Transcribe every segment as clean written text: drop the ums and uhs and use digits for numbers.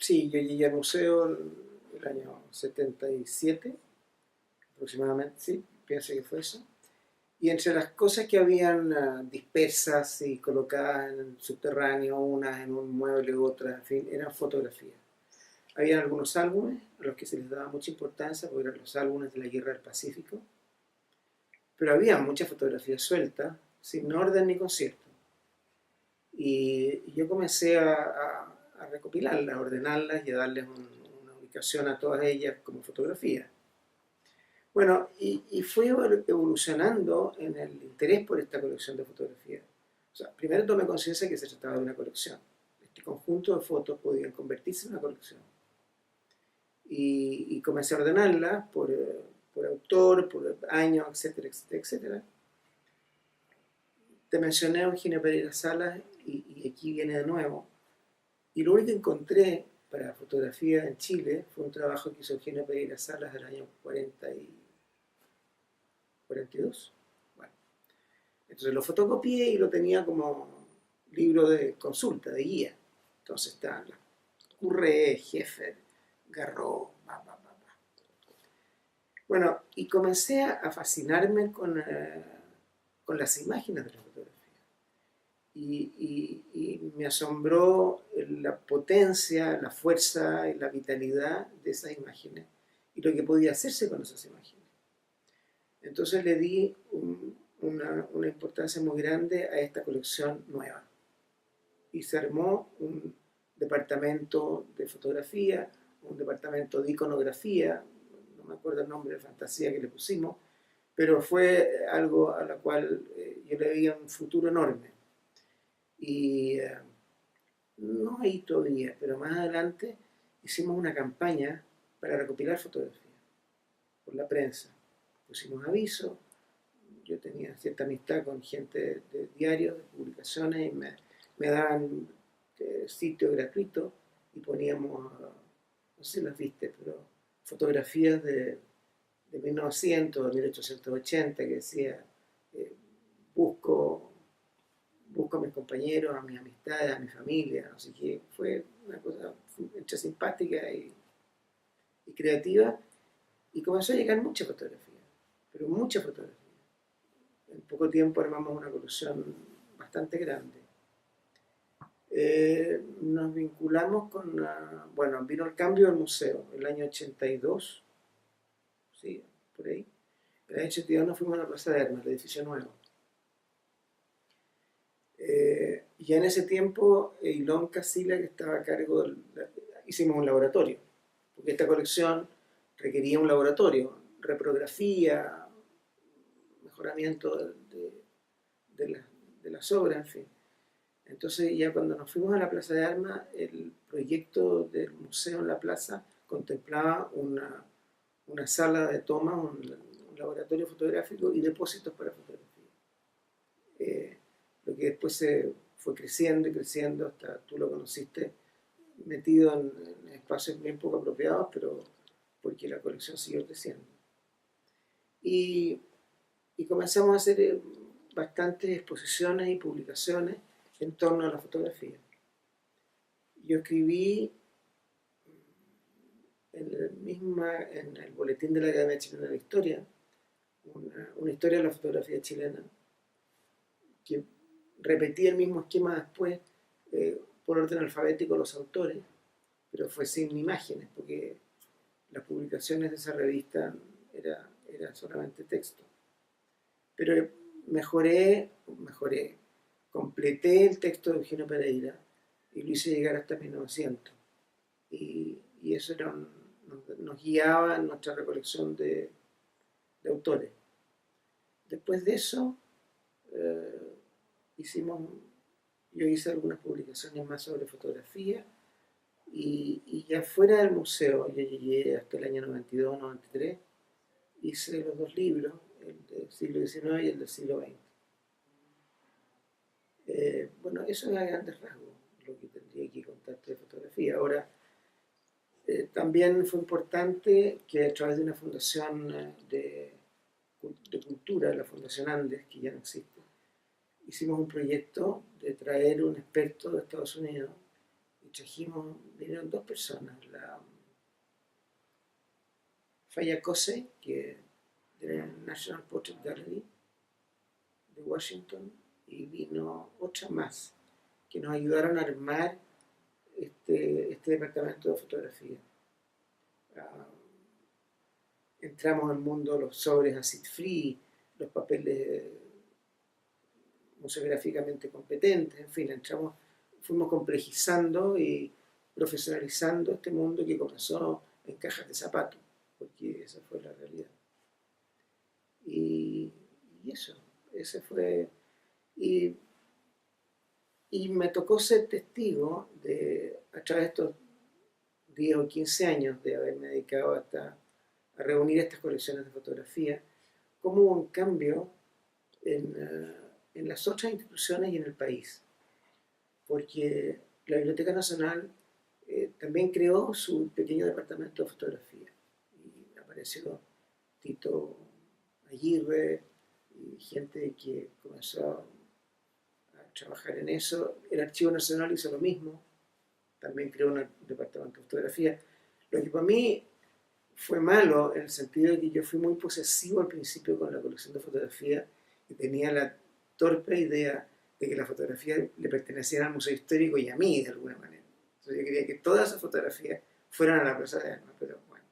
Sí, yo llegué al museo el año 77, aproximadamente, sí, pienso que fue eso. Y entre las cosas que habían dispersas y colocadas en el subterráneo, unas en un mueble, otras, en fin, eran fotografías. Habían algunos álbumes a los que se les daba mucha importancia, porque eran los álbumes de la Guerra del Pacífico, pero había muchas fotografías sueltas, sin orden ni concierto. Y yo comencé a recopilarlas, a ordenarlas y a darles una ubicación a todas ellas como fotografías. Bueno, y fue evolucionando en el interés por esta colección de fotografías. O sea, primero tomé conciencia que se trataba de una colección. Este conjunto de fotos podían convertirse en una colección. Y comencé a ordenarlas por autor, por año, etcétera, etcétera, etcétera. Te mencioné a Eugenio Pereira Salas y aquí viene de nuevo. Y lo único que encontré para fotografía en Chile fue un trabajo que hizo Eugenio Pereira Salas del año 42. Bueno, entonces lo fotocopié y lo tenía como libro de consulta, de guía. Entonces está Curre, Heffer, Garraud, Bueno, y comencé a fascinarme con las imágenes de la fotografía. Y me asombró la potencia, la fuerza y la vitalidad de esas imágenes y lo que podía hacerse con esas imágenes. Entonces le di una importancia muy grande a esta colección nueva y se armó un departamento de fotografía, un departamento de iconografía, no me acuerdo el nombre de fantasía que le pusimos, pero fue algo a la cual yo le veía un futuro enorme. Y no ahí todavía, pero más adelante hicimos una campaña para recopilar fotografías por la prensa. Pusimos avisos, yo tenía cierta amistad con gente de diarios, de publicaciones, y me daban sitio gratuito y poníamos, no sé si las viste, pero fotografías de 1900, de 1880, que decía, eh, busco busco a mis compañeros, a mis amistades, a mi familia, así que fue una cosa entre simpática y creativa, y comenzó a llegar mucha fotografía, pero mucha fotografía. En poco tiempo armamos una colección bastante grande. Nos vinculamos con, bueno, vino el cambio del museo, el año 82, sí, por ahí. El año 82 nos fuimos a la Plaza de Armas, el edificio nuevo. Ya en ese tiempo, Ilón Casila, que estaba a cargo hicimos un laboratorio, porque esta colección requería un laboratorio, reprografía, mejoramiento de, la, de las obras, en fin. Entonces ya cuando nos fuimos a la Plaza de Armas, el proyecto del museo en la plaza contemplaba una sala de toma, un laboratorio fotográfico y depósitos para fotografía. Lo que después se fue creciendo y creciendo hasta, tú lo conociste, metido en espacios bien poco apropiados, pero porque la colección siguió creciendo. Y, y comenzamos a hacer bastantes exposiciones y publicaciones en torno a la fotografía. Yo escribí en el boletín de la Academia Chilena de la Historia una historia de la fotografía chilena que repetía el mismo esquema después por orden alfabético los autores, pero fue sin imágenes, porque las publicaciones de esa revista era solamente texto. Pero mejoré, completé el texto de Eugenio Pereira y lo hice llegar hasta 1900. Y eso nos guiaba en nuestra recolección de autores. Después de eso, eh, hicimos, yo hice algunas publicaciones más sobre fotografía y ya fuera del museo, yo llegué hasta el año 92, 93, hice los dos libros, el del siglo XIX y el del siglo XX. Bueno, eso es a grandes rasgos lo que tendría que contarte de fotografía. Ahora, también fue importante que a través de una fundación de cultura, la Fundación Andes, que ya no existe, hicimos un proyecto de traer un experto de Estados Unidos y vinieron dos personas, la Faya Kosei, que de National Portrait Gallery de Washington, y vino otra más, que nos ayudaron a armar este departamento de fotografía. Entramos al mundo de los sobres acid free, los papeles museográficamente competentes, en fin, fuimos complejizando y profesionalizando este mundo que comenzó en cajas de zapatos, porque esa fue la realidad. Y eso, ese fue. Y me tocó ser testigo a través de estos 10 o 15 años de haberme dedicado a reunir estas colecciones de fotografía, cómo hubo un cambio en las otras instituciones y en el país. Porque la Biblioteca Nacional también creó su pequeño departamento de fotografía. Y apareció Tito Aguirre y gente que comenzó a trabajar en eso. El Archivo Nacional hizo lo mismo, también creó un departamento de fotografía. Lo que para mí fue malo en el sentido de que yo fui muy posesivo al principio con la colección de fotografía y tenía la torpe idea de que la fotografía le perteneciera al Museo Histórico y a mí de alguna manera. Entonces yo quería que todas esas fotografías fueran a la Plaza de Armas, pero bueno,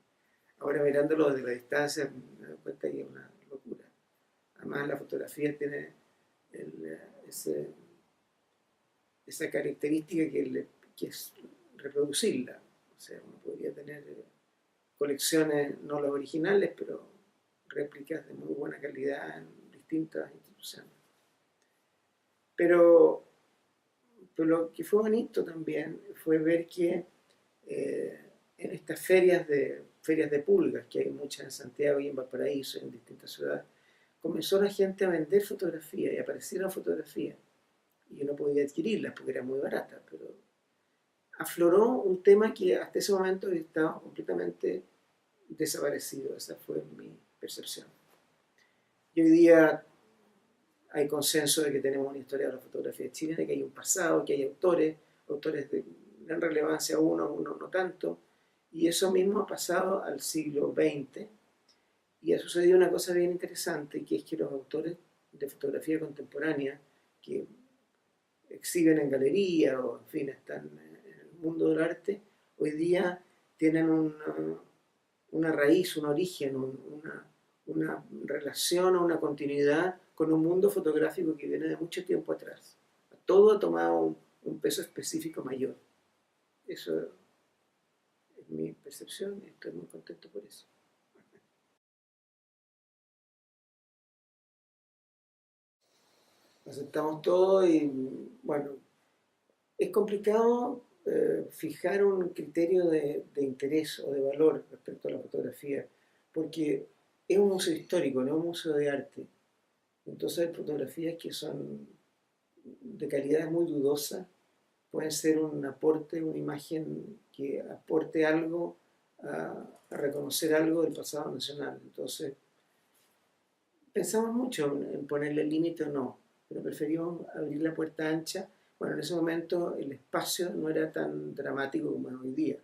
ahora mirándolo desde la distancia me doy cuenta que es una locura. Además la fotografía tiene esa característica que es reproducirla. O sea, uno podría tener colecciones, no las originales, pero réplicas de muy buena calidad en distintas instituciones. Pero lo que fue bonito también fue ver que en estas ferias de pulgas, que hay muchas en Santiago y en Valparaíso, en distintas ciudades, comenzó la gente a vender fotografías y aparecieron fotografías. Y yo no podía adquirirlas porque eran muy baratas, pero afloró un tema que hasta ese momento estaba completamente desaparecido. Esa fue mi percepción. Y hoy día hay consenso de que tenemos una historia de la fotografía chilena, de que hay un pasado, que hay autores de gran relevancia, unos no tanto, y eso mismo ha pasado al siglo XX, y ha sucedido una cosa bien interesante, que es que los autores de fotografía contemporánea, que exhiben en galerías o en fin, están en el mundo del arte, hoy día tienen una raíz, un origen, una relación o una continuidad con un mundo fotográfico que viene de mucho tiempo atrás. Todo ha tomado un peso específico mayor. Eso es mi percepción y estoy muy contento por eso. Aceptamos todo y bueno, es complicado fijar un criterio de interés o de valor respecto a la fotografía, porque es un museo histórico, no es un museo de arte. Entonces hay fotografías que son de calidad muy dudosa, pueden ser un aporte, una imagen que aporte algo a reconocer algo del pasado nacional. Entonces, pensamos mucho en ponerle límite o no, pero preferimos abrir la puerta ancha. Bueno, en ese momento el espacio no era tan dramático como es hoy día.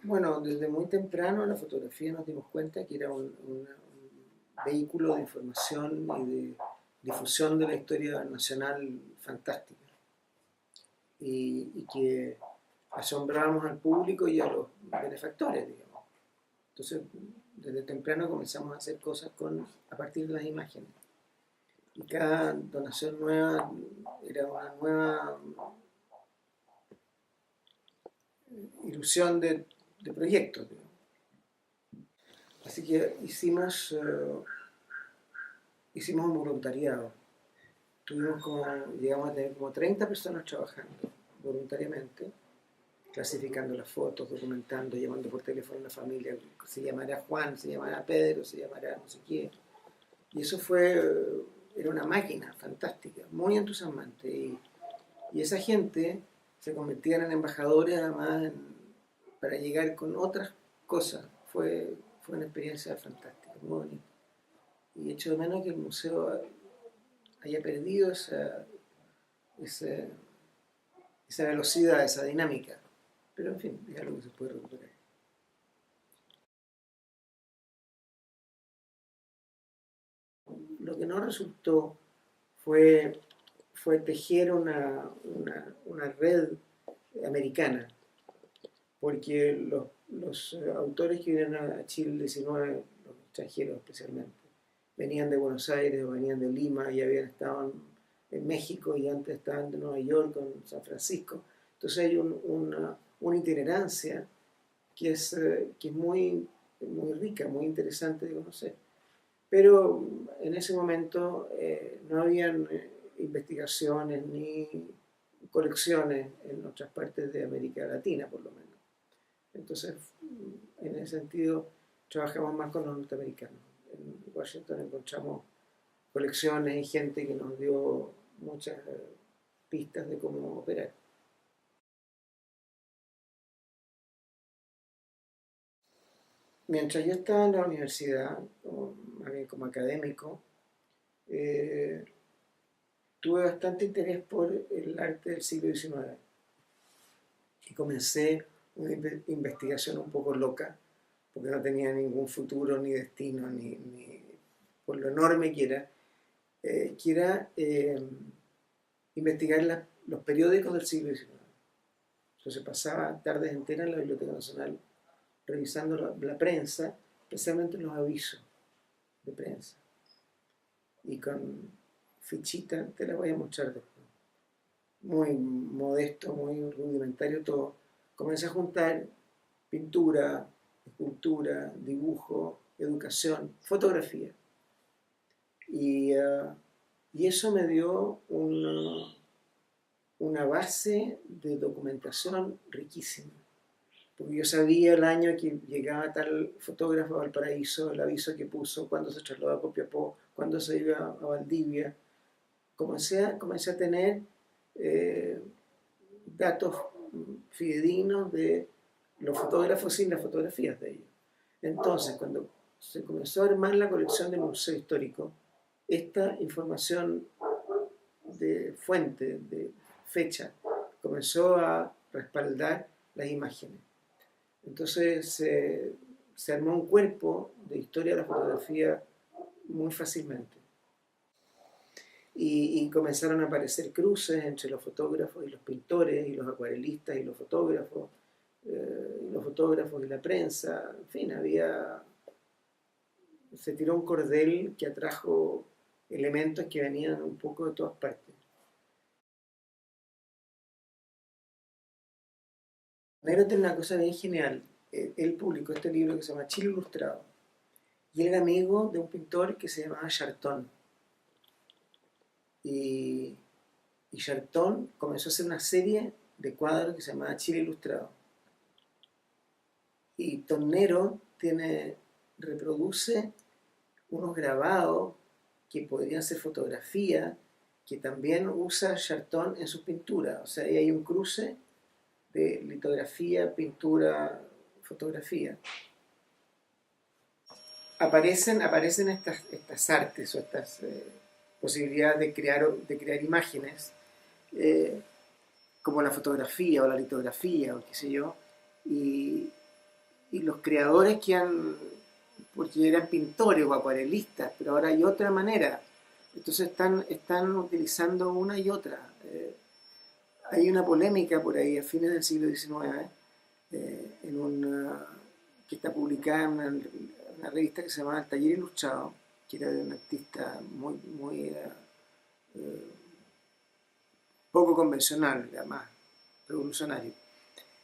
Bueno, desde muy temprano la fotografía nos dimos cuenta que era un vehículo de información y de difusión de la historia nacional fantástica y que asombrábamos al público y a los benefactores, digamos. Entonces, desde temprano comenzamos a hacer cosas a partir de las imágenes. Y cada donación nueva era una nueva ilusión de proyectos, digamos. Así que hicimos un voluntariado. Llegamos a tener como 30 personas trabajando voluntariamente, clasificando las fotos, documentando, llamando por teléfono a la familia, se llamará Juan, se llamará Pedro, se llamará no sé quién. Y eso era una máquina fantástica, muy entusiasmante. Y esa gente se convertían en embajadores además para llegar con otras cosas. Fue una experiencia fantástica, muy bonita. Y echo de menos que el museo haya perdido esa, esa velocidad, esa dinámica. Pero en fin, es algo que se puede recuperar. Lo que no resultó fue tejer una red americana, porque los autores que vinieron a Chile el 19, los extranjeros especialmente, venían de Buenos Aires o venían de Lima y habían estado en México y antes estaban de Nueva York o en San Francisco. Entonces hay una itinerancia que es muy rica, muy interesante de conocer. Pero en ese momento no habían investigaciones ni colecciones en otras partes de América Latina, por lo menos. Entonces, en ese sentido, trabajamos más con los norteamericanos. En Washington encontramos colecciones y gente que nos dio muchas pistas de cómo operar. Mientras yo estaba en la universidad, más bien como académico, eh, tuve bastante interés por el arte del siglo XIX y comencé una investigación un poco loca, porque no tenía ningún futuro ni destino, ni por lo enorme que era investigar los periódicos del siglo XIX. Entonces pasaba tardes enteras en la Biblioteca Nacional revisando la prensa, especialmente los avisos de prensa. Y con fichitas, te la voy a mostrar después. Muy modesto, muy rudimentario todo. Comencé a juntar pintura, escultura, dibujo, educación, fotografía. Y eso me dio una base de documentación riquísima. Porque yo sabía el año que llegaba tal fotógrafo a Valparaíso, el aviso que puso, cuándo se trasladó a Copiapó, cuándo se iba a Valdivia. Comencé a tener datos fidedignos de los fotógrafos sin las fotografías de ellos. Entonces, cuando se comenzó a armar la colección del Museo Histórico, esta información de fuente, de fecha, comenzó a respaldar las imágenes. Entonces se armó un cuerpo de historia de la fotografía muy fácilmente. Y comenzaron a aparecer cruces entre los fotógrafos y los pintores, y los acuarelistas y los fotógrafos y la prensa. En fin, se tiró un cordel que atrajo elementos que venían un poco de todas partes. Nero tiene una cosa bien genial. Él publicó este libro que se llama Chile Ilustrado. Y él era amigo de un pintor que se llamaba Charton. Y Charton comenzó a hacer una serie de cuadros que se llamaba Chile Ilustrado. Y Tornero reproduce unos grabados que podrían ser fotografías, que también usa Charton en sus pinturas. O sea, ahí hay un cruce de litografía, pintura, fotografía. Aparecen estas artes o estas posibilidades de crear imágenes, como la fotografía o la litografía o qué sé yo, y los creadores porque eran pintores o acuarelistas, pero ahora hay otra manera. Entonces están utilizando una y otra. Hay una polémica por ahí a fines del siglo XIX, que está publicada en una revista que se llama El Taller Ilustrado, que era de un artista muy poco convencional, además revolucionario,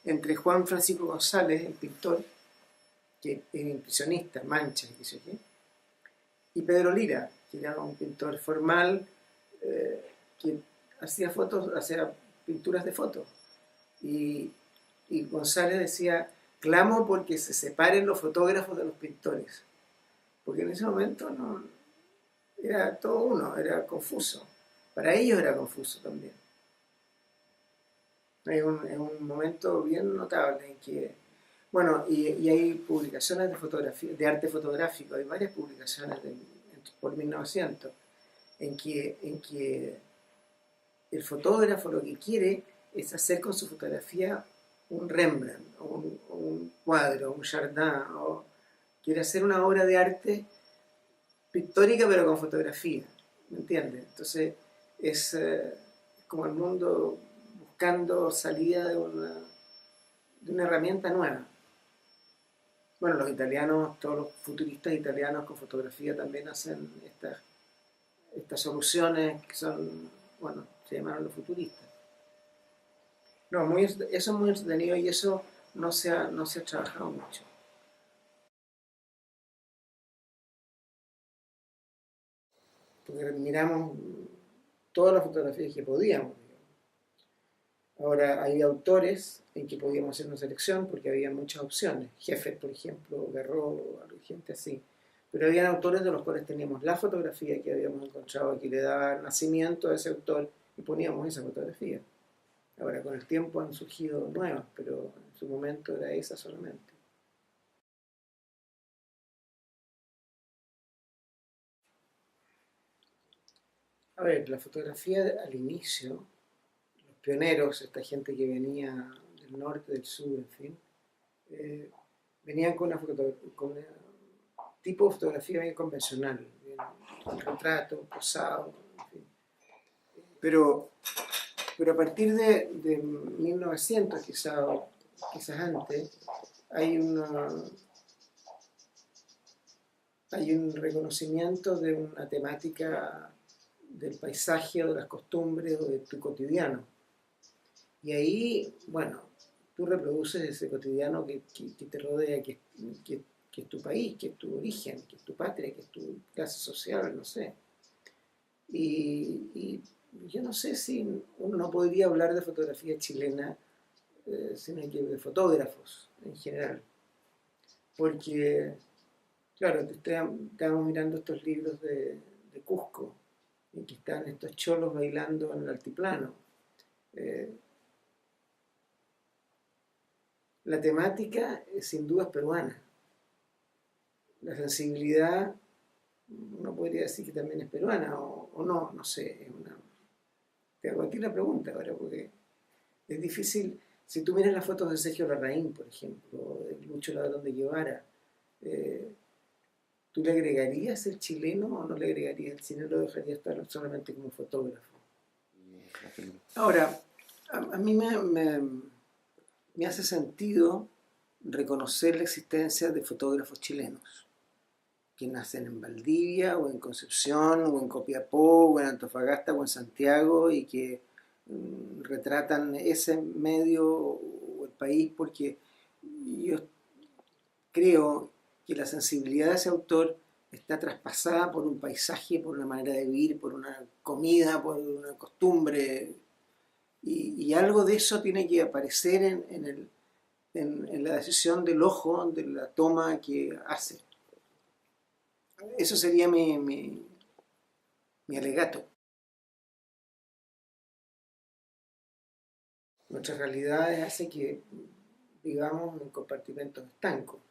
entre Juan Francisco González, el pintor, que es impresionista, manchas y qué sé yo, y Pedro Lira, que era un pintor formal, que hacía pinturas de fotos. Y González decía: clamo porque se separen los fotógrafos de los pintores, porque en ese momento no era todo uno, era confuso. Para ellos era confuso también. Es un momento bien notable en que, bueno, y hay publicaciones de fotografía, de arte fotográfico, hay varias publicaciones por 1900, en que el fotógrafo lo que quiere es hacer con su fotografía un Rembrandt, o un cuadro, un Chardin, o quiere hacer una obra de arte pictórica pero con fotografía, ¿me entiendes? Entonces es como el mundo buscando salida de una herramienta nueva. Bueno, los italianos, todos los futuristas italianos con fotografía también hacen estas soluciones que son, bueno, se llamaron los futuristas. No, eso es muy entretenido y eso no se ha trabajado mucho. Porque miramos todas las fotografías que podíamos. Ahora, hay autores en que podíamos hacer una selección porque había muchas opciones. Jeffet, por ejemplo, Garraud, gente así. Pero había autores de los cuales teníamos la fotografía que habíamos encontrado que le daba nacimiento a ese autor y poníamos esa fotografía. Ahora, con el tiempo han surgido nuevas, pero en su momento era esa solamente. A ver, la fotografía al inicio, los pioneros, esta gente que venía del norte, del sur, en fin, eh, venían con un tipo de fotografía bien convencional, bien, retrato, posado, en fin. Pero, pero a partir de 1900, quizás antes, hay hay un reconocimiento de una temática del paisaje o de las costumbres o de tu cotidiano. Y ahí, bueno, tú reproduces ese cotidiano que te rodea, que es tu país, que es tu origen, que es tu patria, que es tu clase social, no sé. Y yo no sé si uno no podría hablar de fotografía chilena, sino que de fotógrafos en general. Porque, claro, estábamos mirando estos libros de Cusco, en que están estos cholos bailando en el altiplano. Eh, la temática, sin duda, es peruana. La sensibilidad, uno podría decir que también es peruana, o no, no sé. Te hago aquí la pregunta ahora, porque es difícil. Si tú miras las fotos de Sergio Larraín, por ejemplo, o de Lucho Ladrón de Guevara, eh, ¿tú le agregarías el chileno o no le agregarías el chileno? ¿Lo dejarías estar solamente como fotógrafo? Ahora, a mí me hace sentido reconocer la existencia de fotógrafos chilenos que nacen en Valdivia o en Concepción o en Copiapó o en Antofagasta o en Santiago y que retratan ese medio o el país, porque yo creo que la sensibilidad de ese autor está traspasada por un paisaje, por una manera de vivir, por una comida, por una costumbre, y algo de eso tiene que aparecer en la decisión del ojo, de la toma que hace. Eso sería mi alegato. Nuestras realidades hacen que vivamos en compartimentos estancos.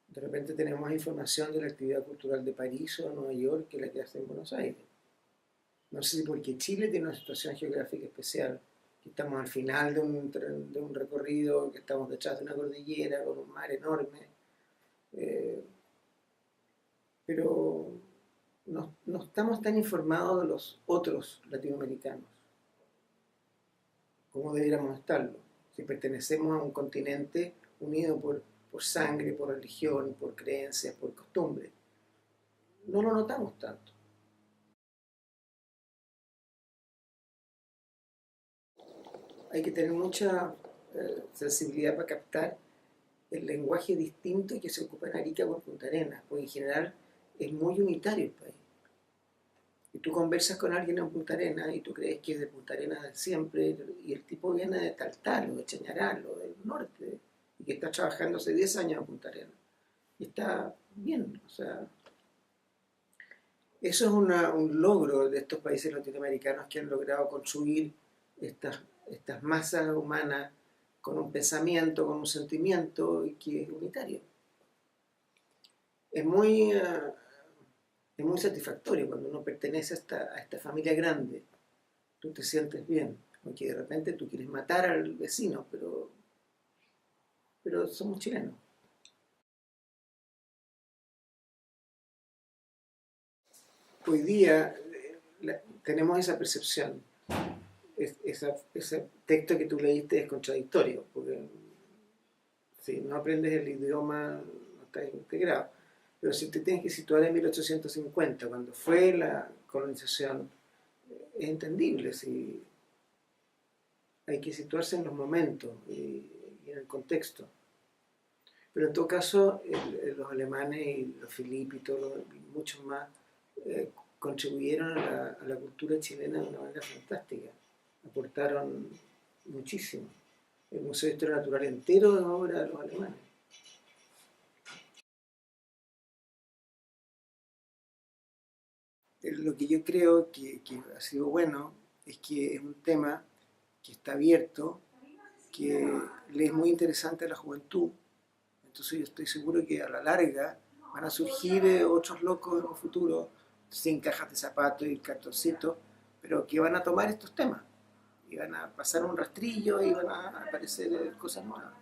De repente tenemos más información de la actividad cultural de París o de Nueva York que la que hace en Buenos Aires. No sé si porque Chile tiene una situación geográfica especial, que estamos al final de un recorrido, que estamos detrás de una cordillera con un mar enorme, eh, pero no estamos tan informados de los otros latinoamericanos como debiéramos estarlo. Si pertenecemos a un continente unido por sangre, por religión, por creencias, por costumbre, no lo notamos tanto. Hay que tener mucha sensibilidad para captar el lenguaje distinto que se ocupa en Arica o en Punta Arenas, porque en general es muy unitario el país. Y tú conversas con alguien en Punta Arenas y tú crees que es de Punta Arenas de siempre, y el tipo viene de Taltal o de Chañaral o del norte, y que está trabajando hace 10 años en Punta Arenas. Y está bien, o sea, eso es un logro de estos países latinoamericanos que han logrado construir estas masas humanas con un pensamiento, con un sentimiento y que es unitario. Es muy es muy satisfactorio cuando uno pertenece a esta familia grande. Tú te sientes bien, aunque de repente tú quieres matar al vecino, pero somos chilenos. Hoy día tenemos esa percepción. Ese texto que tú leíste es contradictorio, porque si no aprendes el idioma no estás integrado. Pero si te tienes que situar en 1850, cuando fue la colonización, es entendible, si hay que situarse en los momentos y en el contexto. Pero en todo caso, los alemanes y los Filipe y todos, muchos más, contribuyeron a la cultura chilena de una manera fantástica. Aportaron muchísimo. El Museo de Historia Natural entero es obra de los alemanes. Lo que yo creo que ha sido bueno es que es un tema que está abierto, que le es muy interesante a la juventud. Entonces yo estoy seguro que a la larga van a surgir otros locos en un futuro, sin cajas de zapatos y cartoncitos, pero que van a tomar estos temas y van a pasar un rastrillo y van a aparecer cosas nuevas.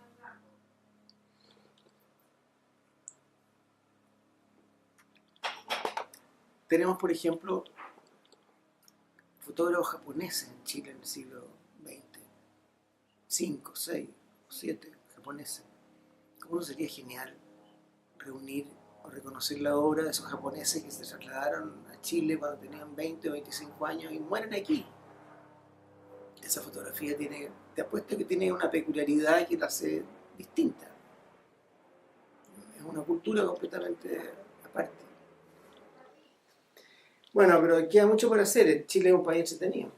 Tenemos, por ejemplo, fotógrafos japoneses en Chile en el siglo XX, 5, 6, 7 japoneses. ¿Cómo no sería genial reunir o reconocer la obra de esos japoneses que se trasladaron a Chile cuando tenían 20 o 25 años y mueren aquí? Esa fotografía tiene, te apuesto que tiene una peculiaridad que la hace distinta. Es una cultura completamente aparte. Bueno, pero queda mucho por hacer. Chile es un país entretenido.